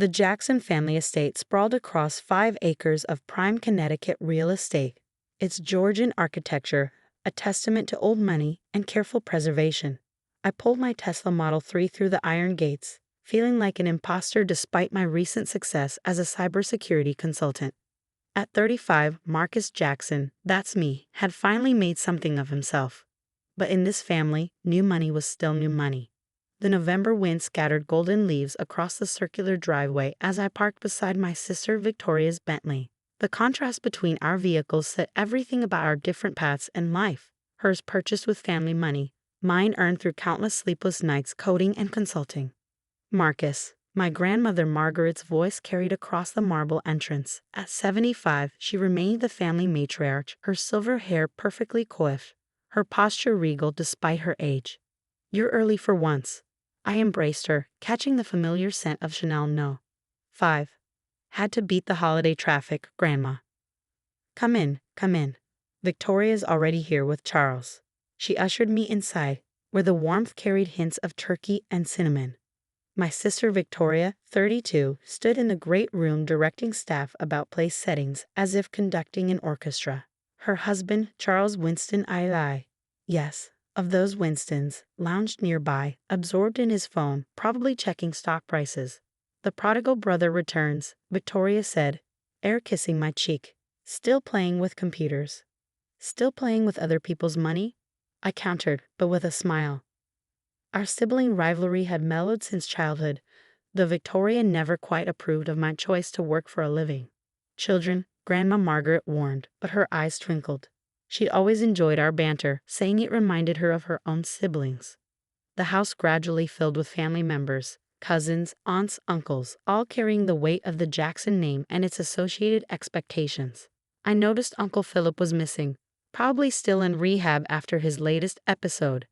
The Jackson family estate sprawled across 5 acres of prime Connecticut real estate, its Georgian architecture a testament to old money and careful preservation. I pulled my Tesla Model 3 through the iron gates, feeling like an imposter despite my recent success as a cybersecurity consultant. At 35, Marcus Jackson, that's me, had finally made something of himself. But in this family, new money was still new money. The November wind scattered golden leaves across the circular driveway as I parked beside my sister Victoria's Bentley. The contrast between our vehicles said everything about our different paths in life. Hers purchased with family money, mine earned through countless sleepless nights coding and consulting. Marcus. My grandmother Margaret's voice carried across the marble entrance. At 75, she remained the family matriarch, her silver hair perfectly coiffed, her posture regal despite her age. You're early for once. I embraced her, catching the familiar scent of Chanel No. 5. Had to beat the holiday traffic, Grandma. Come in, come in. Victoria's already here with Charles. She ushered me inside, where the warmth carried hints of turkey and cinnamon. My sister Victoria, 32, stood in the great room directing staff about place settings as if conducting an orchestra. Her husband, Charles Winston II, yes, of those Winstons, lounged nearby, absorbed in his phone, probably checking stock prices. The prodigal brother returns, Victoria said, air kissing my cheek. Still playing with computers. Still playing with other people's money? I countered, but with a smile. Our sibling rivalry had mellowed since childhood, though Victoria never quite approved of my choice to work for a living. Children, Grandma Margaret warned, but her eyes twinkled. She'd always enjoyed our banter, saying it reminded her of her own siblings. The house gradually filled with family members, cousins, aunts, uncles, all carrying the weight of the Jackson name and its associated expectations. I noticed Uncle Philip was missing, probably still in rehab after his latest episode.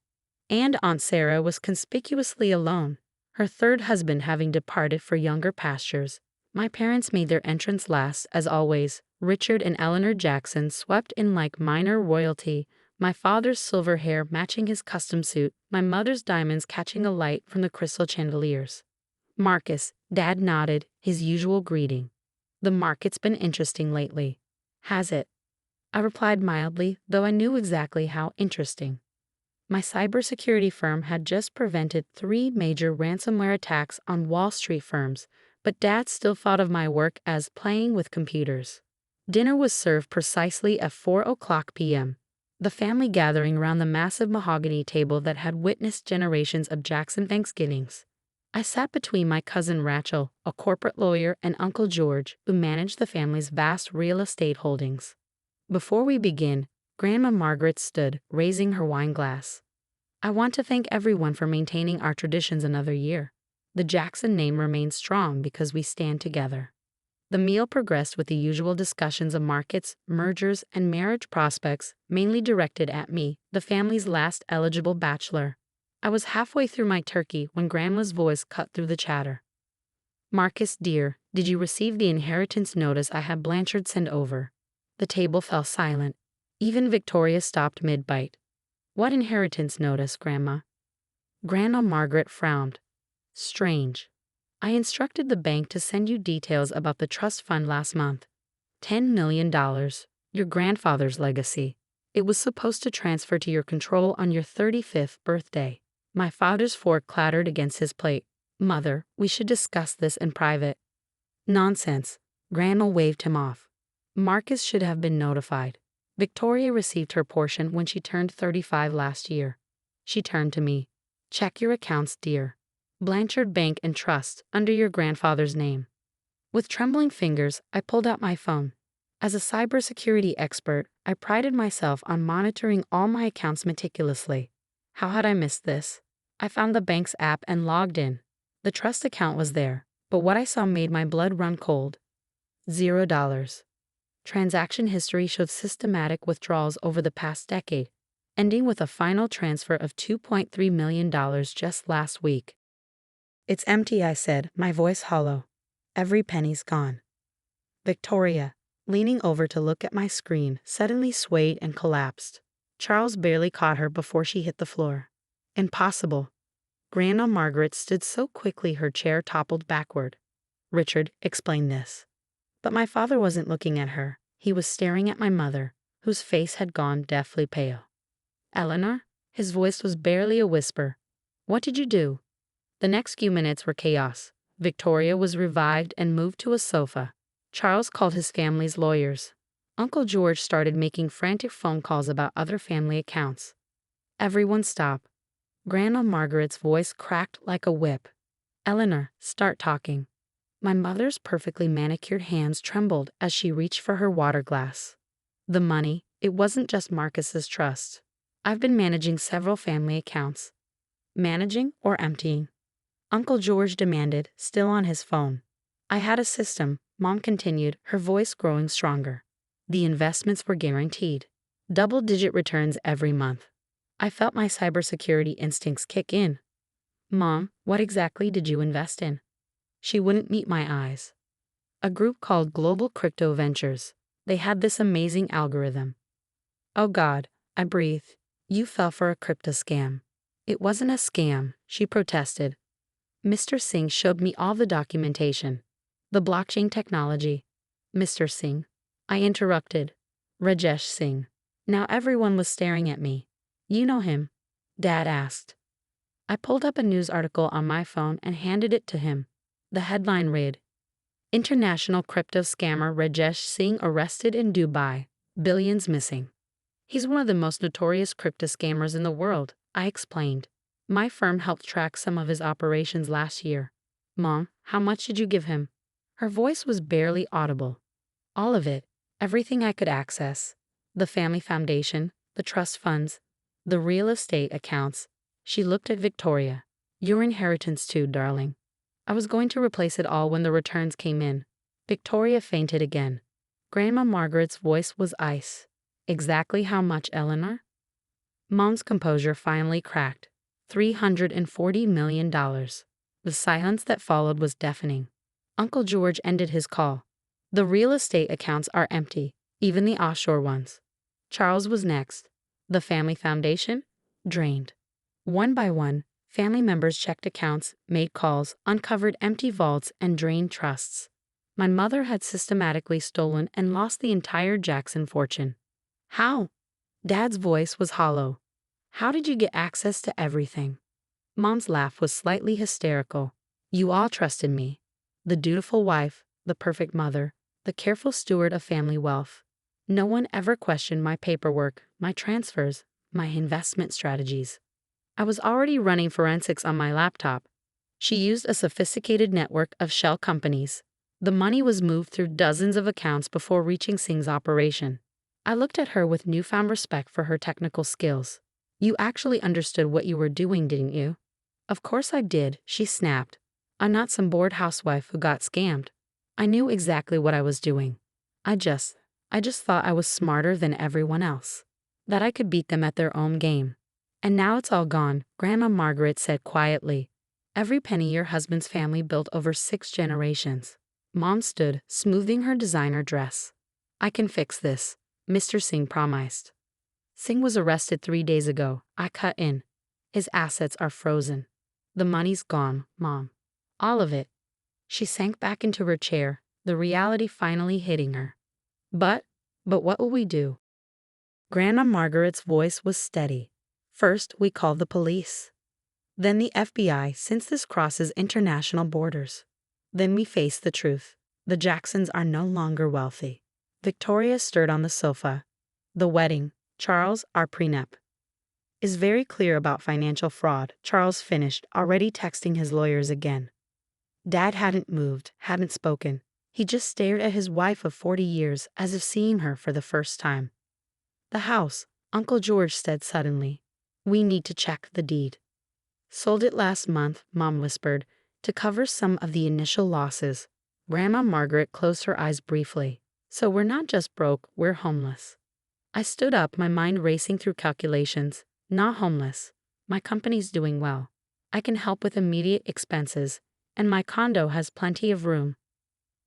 And Aunt Sarah was conspicuously alone, her third husband having departed for younger pastures. My parents made their entrance last, as always. Richard and Eleanor Jackson swept in like minor royalty, my father's silver hair matching his custom suit, my mother's diamonds catching a light from the crystal chandeliers. Marcus, Dad nodded, his usual greeting. The market's been interesting lately. Has it? I replied mildly, though I knew exactly how interesting. My cybersecurity firm had just prevented 3 major ransomware attacks on Wall Street firms, but Dad still thought of my work as playing with computers. Dinner was served precisely at 4:00 p.m., the family gathering around the massive mahogany table that had witnessed generations of Jackson Thanksgivings. I sat between my cousin Rachel, a corporate lawyer, and Uncle George, who managed the family's vast real estate holdings. Before we began, Grandma Margaret stood, raising her wine glass. I want to thank everyone for maintaining our traditions another year. The Jackson name remains strong because we stand together. The meal progressed with the usual discussions of markets, mergers, and marriage prospects, mainly directed at me, the family's last eligible bachelor. I was halfway through my turkey when Grandma's voice cut through the chatter. Marcus, dear, did you receive the inheritance notice I had Blanchard send over? The table fell silent. Even Victoria stopped mid-bite. What inheritance notice, Grandma? Grandma Margaret frowned. Strange. I instructed the bank to send you details about the trust fund last month. $10 million, your grandfather's legacy. It was supposed to transfer to your control on your 35th birthday. My father's fork clattered against his plate. Mother, we should discuss this in private. Nonsense. Grandma waved him off. Marcus should have been notified. Victoria received her portion when she turned 35 last year. She turned to me. Check your accounts, dear. Blanchard Bank and Trust, under your grandfather's name. With trembling fingers, I pulled out my phone. As a cybersecurity expert, I prided myself on monitoring all my accounts meticulously. How had I missed this? I found the bank's app and logged in. The trust account was there, but what I saw made my blood run cold. $0. Transaction history showed systematic withdrawals over the past decade, ending with a final transfer of $2.3 million just last week. It's empty, I said, my voice hollow. Every penny's gone. Victoria, leaning over to look at my screen, suddenly swayed and collapsed. Charles barely caught her before she hit the floor. Impossible. Grandma Margaret stood so quickly her chair toppled backward. Richard explained this. But my father wasn't looking at her. He was staring at my mother, whose face had gone deathly pale. Eleanor? His voice was barely a whisper. What did you do? The next few minutes were chaos. Victoria was revived and moved to a sofa. Charles called his family's lawyers. Uncle George started making frantic phone calls about other family accounts. Everyone stopped. Grandma Margaret's voice cracked like a whip. Eleanor, start talking. My mother's perfectly manicured hands trembled as she reached for her water glass. The money, it wasn't just Marcus's trust. I've been managing several family accounts. Managing or emptying? Uncle George demanded, still on his phone. I had a system, Mom continued, her voice growing stronger. The investments were guaranteed. Double-digit returns every month. I felt my cybersecurity instincts kick in. Mom, what exactly did you invest in? She wouldn't meet my eyes. A group called Global Crypto Ventures. They had this amazing algorithm. Oh God, I breathed. You fell for a crypto scam. It wasn't a scam, she protested. Mr. Singh showed me all the documentation. The blockchain technology. Mr. Singh. I interrupted. Rajesh Singh. Now everyone was staring at me. You know him? Dad asked. I pulled up a news article on my phone and handed it to him. The headline read, International crypto scammer Rajesh Singh arrested in Dubai. Billions missing. He's one of the most notorious crypto scammers in the world, I explained. My firm helped track some of his operations last year. Mom, how much did you give him? Her voice was barely audible. All of it, everything I could access. The family foundation, the trust funds, the real estate accounts. She looked at Victoria. Your inheritance too, darling. I was going to replace it all when the returns came in. Victoria fainted again. Grandma Margaret's voice was ice. Exactly how much, Eleanor? Mom's composure finally cracked. $340 million. The silence that followed was deafening. Uncle George ended his call. The real estate accounts are empty, even the offshore ones. Charles was next. The family foundation? Drained. One by one, family members checked accounts, made calls, uncovered empty vaults, and drained trusts. My mother had systematically stolen and lost the entire Jackson fortune. How? Dad's voice was hollow. How did you get access to everything? Mom's laugh was slightly hysterical. You all trusted me. The dutiful wife, the perfect mother, the careful steward of family wealth. No one ever questioned my paperwork, my transfers, my investment strategies. I was already running forensics on my laptop. She used a sophisticated network of shell companies. The money was moved through dozens of accounts before reaching Singh's operation. I looked at her with newfound respect for her technical skills. You actually understood what you were doing, didn't you? Of course I did, she snapped. I'm not some bored housewife who got scammed. I knew exactly what I was doing. I just thought I was smarter than everyone else. That I could beat them at their own game. And now it's all gone, Grandma Margaret said quietly. Every penny your husband's family built over 6 generations. Mom stood, smoothing her designer dress. I can fix this, Mr. Singh promised. Singh was arrested 3 days ago, I cut in. His assets are frozen. The money's gone, Mom. All of it. She sank back into her chair, the reality finally hitting her. But what will we do? Grandma Margaret's voice was steady. First, we call the police. Then the FBI, since this crosses international borders. Then we face the truth. The Jacksons are no longer wealthy. Victoria stirred on the sofa. The wedding, Charles, our prenup, is very clear about financial fraud, Charles finished, already texting his lawyers again. Dad hadn't moved, hadn't spoken. He just stared at his wife of 40 years as if seeing her for the first time. The house, Uncle George said suddenly. We need to check the deed. Sold it last month, Mom whispered, to cover some of the initial losses. Grandma Margaret closed her eyes briefly. So we're not just broke, we're homeless. I stood up, my mind racing through calculations. Not homeless. My company's doing well. I can help with immediate expenses, and my condo has plenty of room.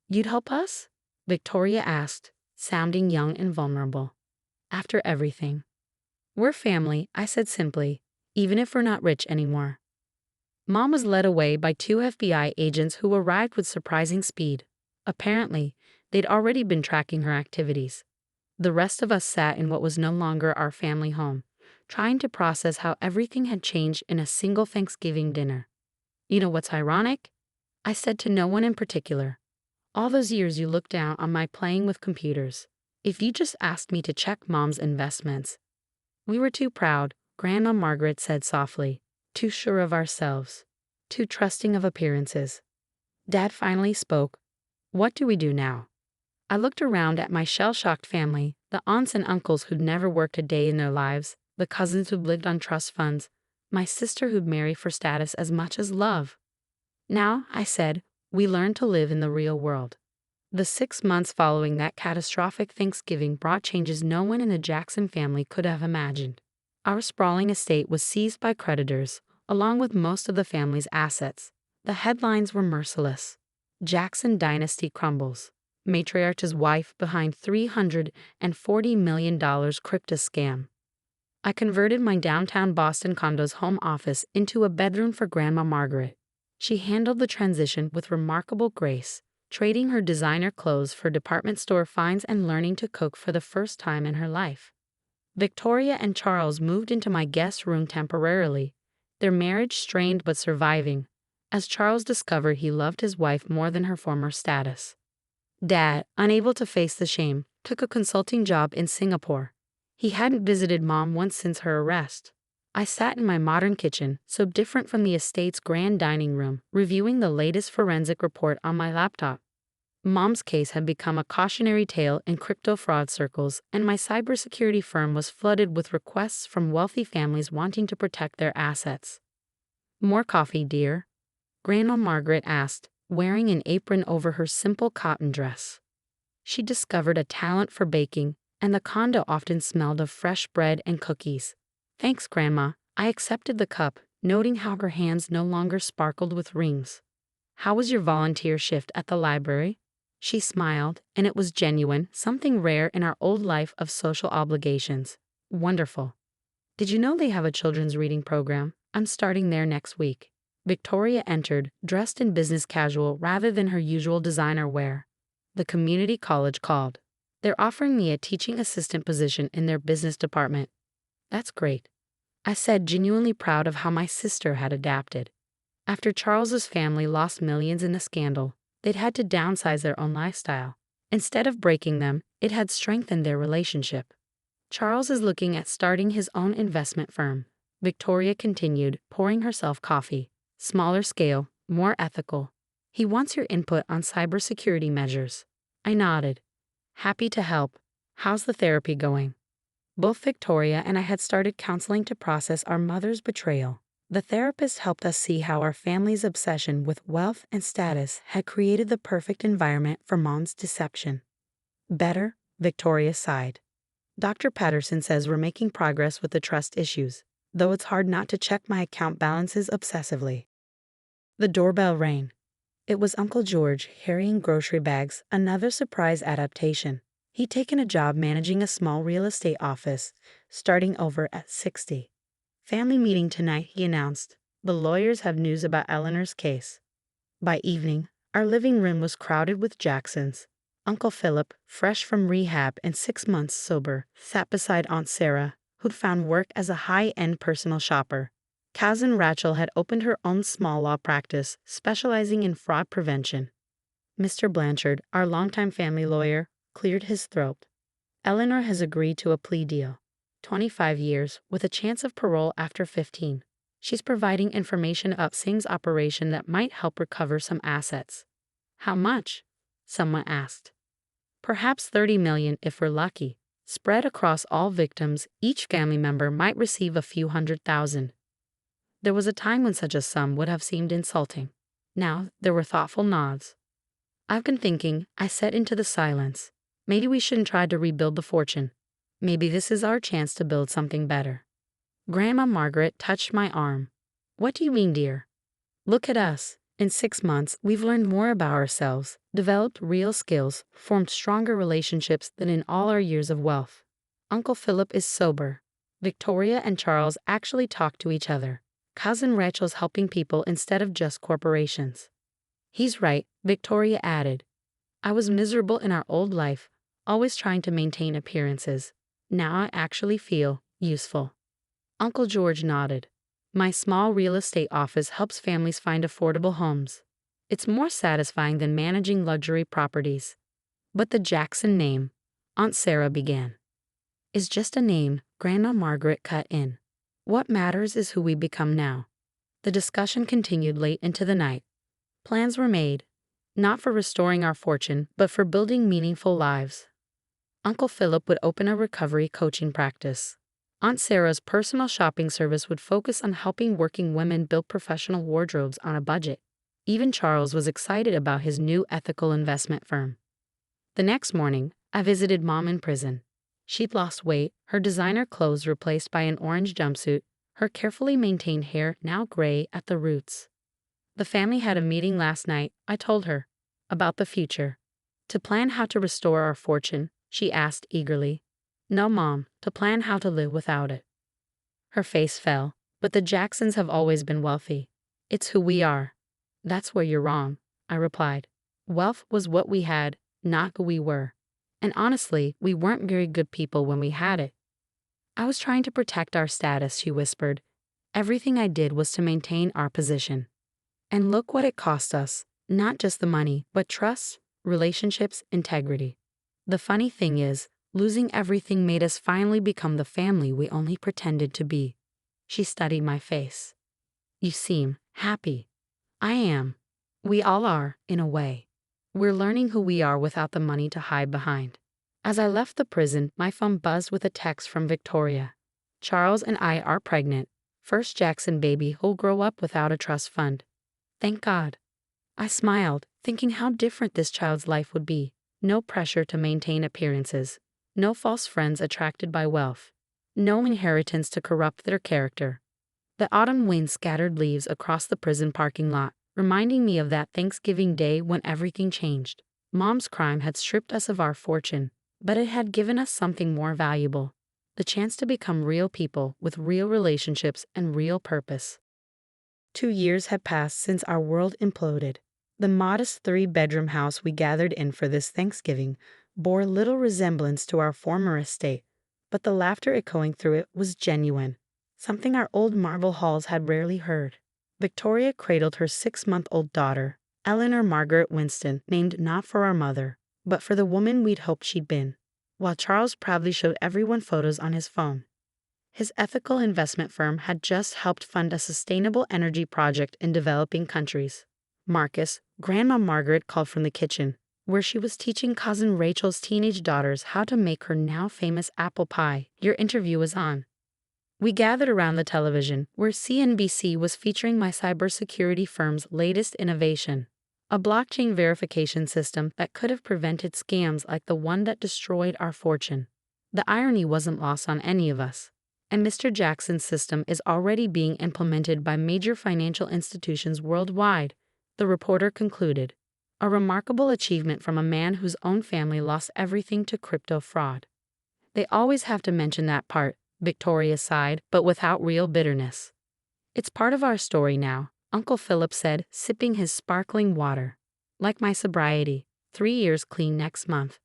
You'd help us? Victoria asked, sounding young and vulnerable. After everything. We're family, I said simply, even if we're not rich anymore. Mom was led away by two FBI agents who arrived with surprising speed. Apparently, they'd already been tracking her activities. The rest of us sat in what was no longer our family home, trying to process how everything had changed in a single Thanksgiving dinner. You know what's ironic? I said to no one in particular. All those years you looked down on my playing with computers. If you just asked me to check Mom's investments. We were too proud, Grandma Margaret said softly, too sure of ourselves, too trusting of appearances. Dad finally spoke. What do we do now? I looked around at my shell-shocked family, the aunts and uncles who'd never worked a day in their lives, the cousins who'd lived on trust funds, my sister who'd marry for status as much as love. Now, I said, we learned to live in the real world. The 6 months following that catastrophic Thanksgiving brought changes no one in the Jackson family could have imagined. Our sprawling estate was seized by creditors, along with most of the family's assets. The headlines were merciless. Jackson dynasty crumbles. Matriarch's wife behind $340 million crypto scam. I converted my downtown Boston condo's home office into a bedroom for Grandma Margaret. She handled the transition with remarkable grace, trading her designer clothes for department store finds and learning to cook for the first time in her life. Victoria and Charles moved into my guest room temporarily, their marriage strained but surviving, as Charles discovered he loved his wife more than her former status. Dad, unable to face the shame, took a consulting job in Singapore. He hadn't visited Mom once since her arrest. I sat in my modern kitchen, so different from the estate's grand dining room, reviewing the latest forensic report on my laptop. Mom's case had become a cautionary tale in crypto fraud circles, and my cybersecurity firm was flooded with requests from wealthy families wanting to protect their assets. More coffee, dear? Grandma Margaret asked, wearing an apron over her simple cotton dress. She discovered a talent for baking, and the condo often smelled of fresh bread and cookies. Thanks, Grandma. I accepted the cup, noting how her hands no longer sparkled with rings. How was your volunteer shift at the library? She smiled, and it was genuine, something rare in our old life of social obligations. Wonderful. Did you know they have a children's reading program? I'm starting there next week. Victoria entered, dressed in business casual rather than her usual designer wear. The community college called. They're offering me a teaching assistant position in their business department. That's great, I said, genuinely proud of how my sister had adapted. After Charles's family lost millions in the scandal, they'd had to downsize their own lifestyle. Instead of breaking them, it had strengthened their relationship. Charles is looking at starting his own investment firm. Victoria continued, pouring herself coffee. Smaller scale, more ethical. He wants your input on cybersecurity measures. I nodded. Happy to help. How's the therapy going? Both Victoria and I had started counseling to process our mother's betrayal. The therapist helped us see how our family's obsession with wealth and status had created the perfect environment for Mom's deception. Better, Victoria sighed. Dr. Patterson says we're making progress with the trust issues, though it's hard not to check my account balances obsessively. The doorbell rang. It was Uncle George carrying grocery bags, another surprise adaptation. He'd taken a job managing a small real estate office, starting over at 60. Family meeting tonight, he announced. The lawyers have news about Eleanor's case. By evening, our living room was crowded with Jacksons. Uncle Philip, fresh from rehab and 6 months sober, sat beside Aunt Sarah, who'd found work as a high-end personal shopper. Cousin Rachel had opened her own small law practice, specializing in fraud prevention. Mr. Blanchard, our longtime family lawyer, cleared his throat. Eleanor has agreed to a plea deal. 25 years, with a chance of parole after 15. She's providing information about Singh's operation that might help recover some assets. How much? Someone asked. Perhaps 30 million if we're lucky. Spread across all victims, each family member might receive a few $100,000. There was a time when such a sum would have seemed insulting. Now, there were thoughtful nods. I've been thinking, I said into the silence. Maybe we shouldn't try to rebuild the fortune. Maybe this is our chance to build something better. Grandma Margaret touched my arm. What do you mean, dear? Look at us. In 6 months, we've learned more about ourselves, developed real skills, formed stronger relationships than in all our years of wealth. Uncle Philip is sober. Victoria and Charles actually talk to each other. Cousin Rachel's helping people instead of just corporations. He's right, Victoria added. I was miserable in our old life, always trying to maintain appearances. Now I actually feel useful. Uncle George nodded. My small real estate office helps families find affordable homes. It's more satisfying than managing luxury properties. But the Jackson name, Aunt Sarah began, is just a name, Grandma Margaret cut in. What matters is who we become now. The discussion continued late into the night. Plans were made, not for restoring our fortune, but for building meaningful lives. Uncle Philip would open a recovery coaching practice. Aunt Sarah's personal shopping service would focus on helping working women build professional wardrobes on a budget. Even Charles was excited about his new ethical investment firm. The next morning, I visited Mom in prison. She'd lost weight, her designer clothes replaced by an orange jumpsuit, her carefully maintained hair now gray at the roots. The family had a meeting last night, I told her, about the future. To plan how to restore our fortune, she asked eagerly. No, Mom, to plan how to live without it. Her face fell, but the Jacksons have always been wealthy. It's who we are. That's where you're wrong, I replied. Wealth was what we had, not who we were. And honestly, we weren't very good people when we had it. I was trying to protect our status, she whispered. Everything I did was to maintain our position. And look what it cost us, not just the money, but trust, relationships, integrity. The funny thing is, losing everything made us finally become the family we only pretended to be. She studied my face. You seem happy. I am. We all are, in a way. We're learning who we are without the money to hide behind. As I left the prison, my phone buzzed with a text from Victoria. Charles and I are pregnant. First Jackson baby who'll grow up without a trust fund. Thank God. I smiled, thinking how different this child's life would be. No pressure to maintain appearances. No false friends attracted by wealth. No inheritance to corrupt their character. The autumn wind scattered leaves across the prison parking lot, reminding me of that Thanksgiving day when everything changed. Mom's crime had stripped us of our fortune, but it had given us something more valuable. The chance to become real people with real relationships and real purpose. 2 years had passed since our world imploded. The modest 3-bedroom house we gathered in for this Thanksgiving bore little resemblance to our former estate, but the laughter echoing through it was genuine, something our old marble halls had rarely heard. Victoria cradled her 6-month-old daughter, Eleanor Margaret Winston, named not for our mother, but for the woman we'd hoped she'd been, while Charles proudly showed everyone photos on his phone. His ethical investment firm had just helped fund a sustainable energy project in developing countries. Marcus, Grandma Margaret called from the kitchen, where she was teaching Cousin Rachel's teenage daughters how to make her now famous apple pie. Your interview was on. We gathered around the television, where CNBC was featuring my cybersecurity firm's latest innovation, a blockchain verification system that could have prevented scams like the one that destroyed our fortune. The irony wasn't lost on any of us. And Mr. Jackson's system is already being implemented by major financial institutions worldwide, the reporter concluded. A remarkable achievement from a man whose own family lost everything to crypto fraud. They always have to mention that part, Victoria sighed, but without real bitterness. It's part of our story now, Uncle Philip said, sipping his sparkling water. Like my sobriety, 3 years clean next month.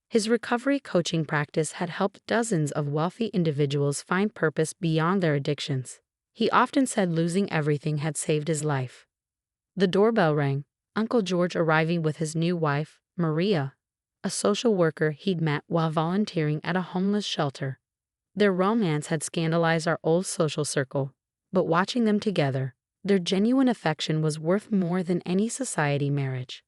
His recovery coaching practice had helped dozens of wealthy individuals find purpose beyond their addictions. He often said losing everything had saved his life. The doorbell rang, Uncle George arriving with his new wife, Maria, a social worker he'd met while volunteering at a homeless shelter. Their romance had scandalized our old social circle, but watching them together, their genuine affection was worth more than any society marriage.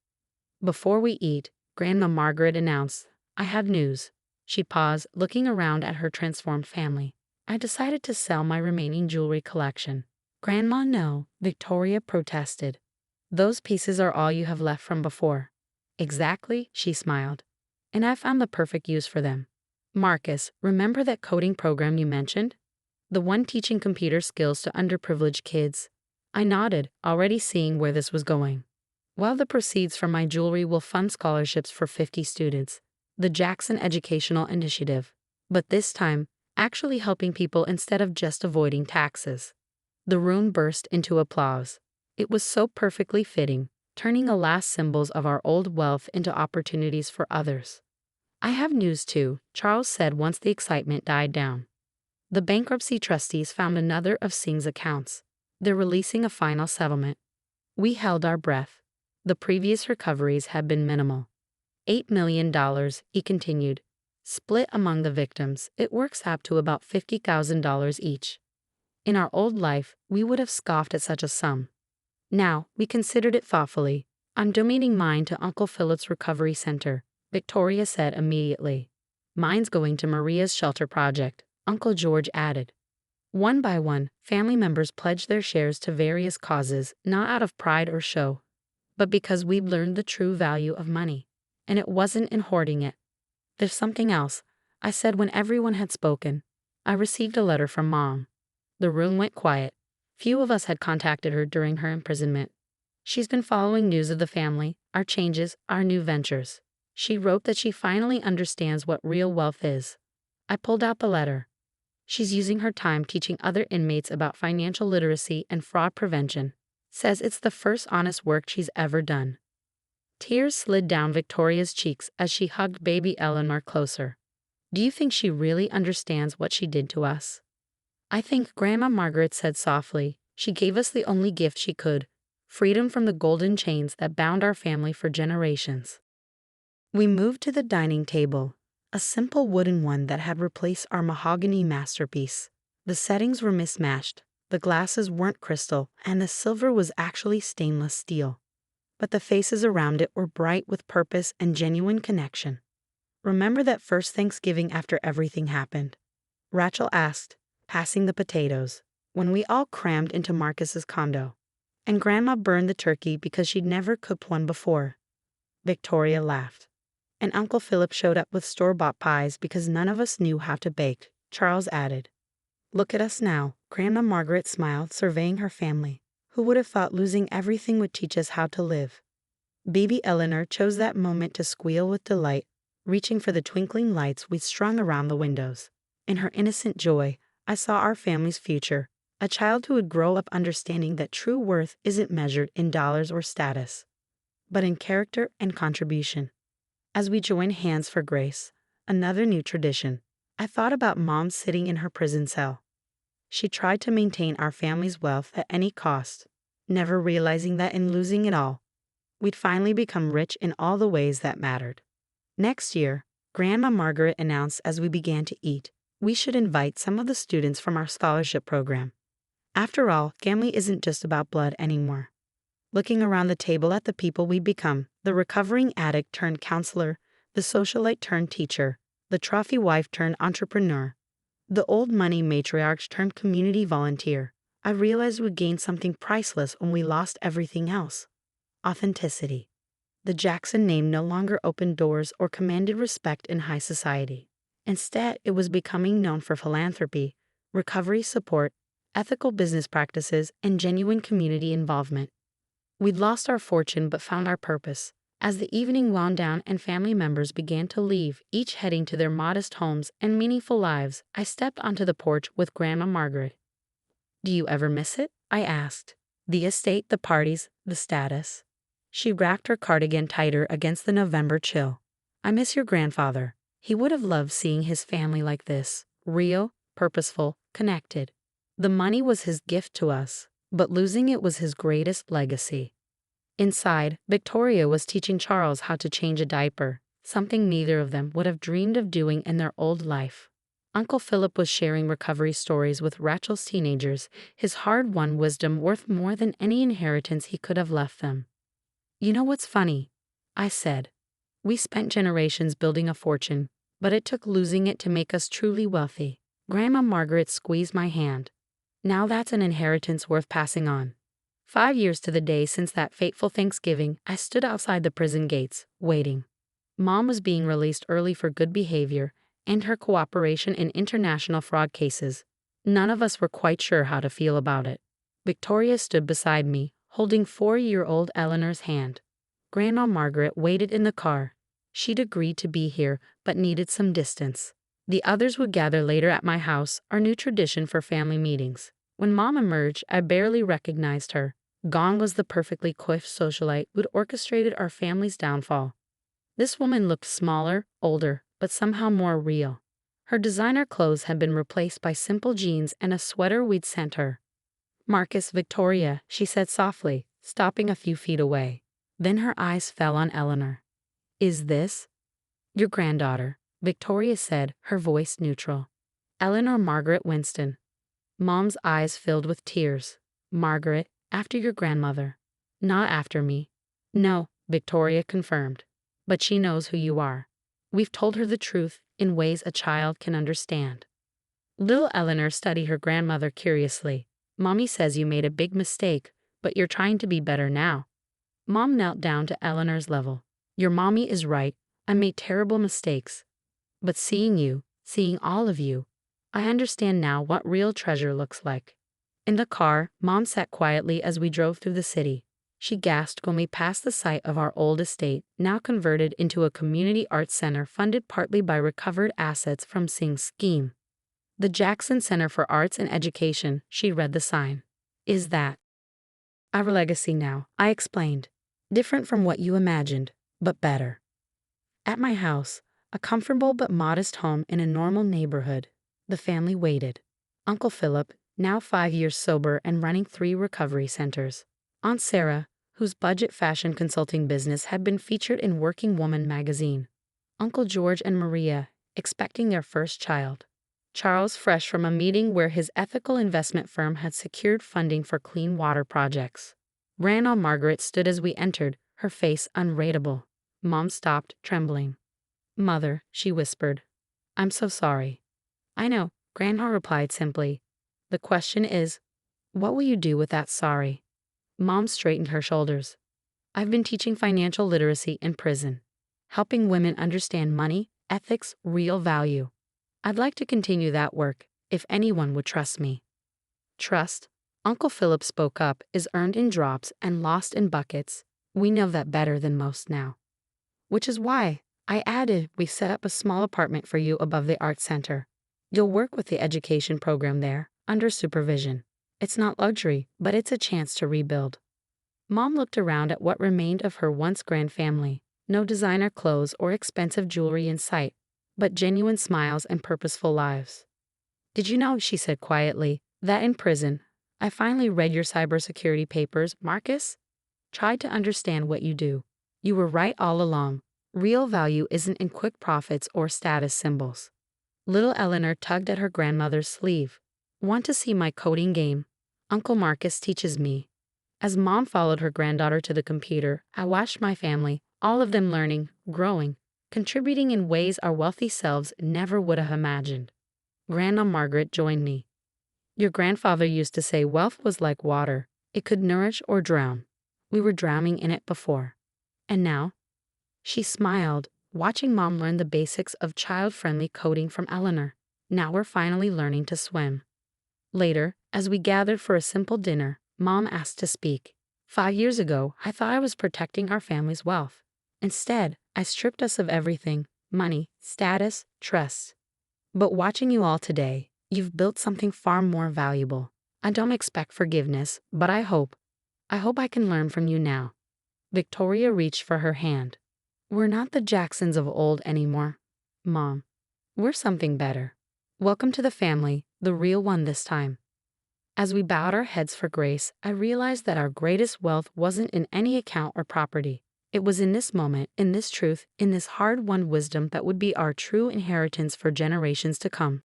Before we eat, Grandma Margaret announced, I have news. She paused, looking around at her transformed family. I decided to sell my remaining jewelry collection. Grandma, no, Victoria protested. Those pieces are all you have left from before. Exactly, she smiled. And I found the perfect use for them. Marcus, remember that coding program you mentioned? The one teaching computer skills to underprivileged kids? I nodded, already seeing where this was going. While the proceeds from my jewelry will fund scholarships for 50 students, the Jackson Educational Initiative, but this time, actually helping people instead of just avoiding taxes. The room burst into applause. It was so perfectly fitting, turning the last symbols of our old wealth into opportunities for others. I have news too, Charles said once the excitement died down. The bankruptcy trustees found another of Singh's accounts. They're releasing a final settlement. We held our breath. The previous recoveries had been minimal. $8 million, he continued. Split among the victims, it works out to about $50,000 each. In our old life, we would have scoffed at such a sum. Now, we considered it thoughtfully. I'm donating mine to Uncle Philip's Recovery Center, Victoria said immediately. Mine's going to Maria's shelter project, Uncle George added. One by one, family members pledged their shares to various causes, not out of pride or show, but because we'd learned the true value of money. And it wasn't in hoarding it. There's something else, I said when everyone had spoken. I received a letter from Mom. The room went quiet. Few of us had contacted her during her imprisonment. She's been following news of the family, our changes, our new ventures. She wrote that she finally understands what real wealth is. I pulled out the letter. She's using her time teaching other inmates about financial literacy and fraud prevention. Says it's the first honest work she's ever done. Tears slid down Victoria's cheeks as she hugged baby Eleanor closer. Do you think she really understands what she did to us? I think Grandma Margaret said softly. She gave us the only gift she could, freedom from the golden chains that bound our family for generations. We moved to the dining table, a simple wooden one that had replaced our mahogany masterpiece. The settings were mismatched, the glasses weren't crystal, and the silver was actually stainless steel. But the faces around it were bright with purpose and genuine connection. Remember that first Thanksgiving after everything happened? Rachel asked, passing the potatoes, when we all crammed into Marcus's condo. And Grandma burned the turkey because she'd never cooked one before. Victoria laughed. And Uncle Philip showed up with store-bought pies because none of us knew how to bake, Charles added. Look at us now, Grandma Margaret smiled, surveying her family. Who would have thought losing everything would teach us how to live? Baby Eleanor chose that moment to squeal with delight, reaching for the twinkling lights we'd strung around the windows. In her innocent joy, I saw our family's future, a child who would grow up understanding that true worth isn't measured in dollars or status, but in character and contribution. As we joined hands for grace, another new tradition, I thought about Mom sitting in her prison cell. She tried to maintain our family's wealth at any cost, never realizing that in losing it all, we'd finally become rich in all the ways that mattered. Next year, Grandma Margaret announced as we began to eat, we should invite some of the students from our scholarship program. After all, family isn't just about blood anymore. Looking around the table at the people we'd become, the recovering addict turned counselor, the socialite turned teacher, the trophy wife turned entrepreneur, the old money matriarch turned community volunteer, I realized we gained something priceless when we lost everything else. Authenticity. The Jackson name no longer opened doors or commanded respect in high society. Instead, it was becoming known for philanthropy, recovery support, ethical business practices, and genuine community involvement. We'd lost our fortune but found our purpose. As the evening wound down and family members began to leave, each heading to their modest homes and meaningful lives, I stepped onto the porch with Grandma Margaret. Do you ever miss it? I asked. The estate, the parties, the status. She wrapped her cardigan tighter against the November chill. I miss your grandfather. He would have loved seeing his family like this, real, purposeful, connected. The money was his gift to us, but losing it was his greatest legacy. Inside, Victoria was teaching Charles how to change a diaper, something neither of them would have dreamed of doing in their old life. Uncle Philip was sharing recovery stories with Rachel's teenagers, his hard-won wisdom worth more than any inheritance he could have left them. You know what's funny? I said. We spent generations building a fortune, but it took losing it to make us truly wealthy. Grandma Margaret squeezed my hand. Now that's an inheritance worth passing on. 5 years to the day since that fateful Thanksgiving, I stood outside the prison gates, waiting. Mom was being released early for good behavior and her cooperation in international fraud cases. None of us were quite sure how to feel about it. Victoria stood beside me, holding 4-year-old Eleanor's hand. Grandma Margaret waited in the car. She'd agreed to be here, but needed some distance. The others would gather later at my house, our new tradition for family meetings. When Mom emerged, I barely recognized her. Gone was the perfectly coiffed socialite who'd orchestrated our family's downfall. This woman looked smaller, older, but somehow more real. Her designer clothes had been replaced by simple jeans and a sweater we'd sent her. "Marcus, Victoria," she said softly, stopping a few feet away. Then her eyes fell on Eleanor. "Is this your granddaughter?" Victoria said, her voice neutral. "Eleanor Margaret Winston." Mom's eyes filled with tears. "Margaret, after your grandmother. Not after me." "No," Victoria confirmed. "But she knows who you are. We've told her the truth in ways a child can understand." Little Eleanor studied her grandmother curiously. "Mommy says you made a big mistake, but you're trying to be better now." Mom knelt down to Eleanor's level. "Your mommy is right. I made terrible mistakes. But seeing all of you, I understand now what real treasure looks like." In the car, Mom sat quietly as we drove through the city. She gasped when we passed the site of our old estate, now converted into a community arts center funded partly by recovered assets from Singh's scheme. "The Jackson Center for Arts and Education," she read the sign. "Is that our legacy now?" I explained. "Different from what you imagined, but better." At my house, a comfortable but modest home in a normal neighborhood, the family waited. Uncle Philip, now 5 years sober and running 3 recovery centers. Aunt Sarah, whose budget fashion consulting business had been featured in Working Woman magazine. Uncle George and Maria, expecting their first child. Charles, fresh from a meeting where his ethical investment firm had secured funding for clean water projects. Grandma Margaret stood as we entered, her face unreadable. Mom stopped, trembling. "Mother," she whispered, "I'm so sorry." "I know," Grandma replied simply. "The question is, what will you do with that sorry?" Mom straightened her shoulders. "I've been teaching financial literacy in prison, helping women understand money, ethics, real value. I'd like to continue that work, if anyone would trust me." "Trust," Uncle Philip spoke up, "is earned in drops and lost in buckets. We know that better than most now. Which is why," I added, "we set up a small apartment for you above the Arts Center. You'll work with the education program there, under supervision. It's not luxury, but it's a chance to rebuild." Mom looked around at what remained of her once grand family. No designer clothes or expensive jewelry in sight, but genuine smiles and purposeful lives. "Did you know," she said quietly, "that in prison, I finally read your cybersecurity papers, Marcus? Tried to understand what you do. You were right all along. Real value isn't in quick profits or status symbols." Little Eleanor tugged at her grandmother's sleeve. "Want to see my coding game? Uncle Marcus teaches me." As Mom followed her granddaughter to the computer, I watched my family, all of them learning, growing, contributing in ways our wealthy selves never would have imagined. Grandma Margaret joined me. "Your grandfather used to say wealth was like water. It could nourish or drown. We were drowning in it before. And now?" She smiled, watching Mom learn the basics of child-friendly coding from Eleanor. "Now we're finally learning to swim." Later, as we gathered for a simple dinner, Mom asked to speak. 5 years ago, I thought I was protecting our family's wealth. Instead, I stripped us of everything: money, status, trust. But watching you all today, you've built something far more valuable. I don't expect forgiveness, but I hope I can learn from you now." Victoria reached for her hand. "We're not the Jacksons of old anymore, Mom. We're something better. Welcome to the family, the real one this time." As we bowed our heads for grace, I realized that our greatest wealth wasn't in any account or property. It was in this moment, in this truth, in this hard-won wisdom that would be our true inheritance for generations to come.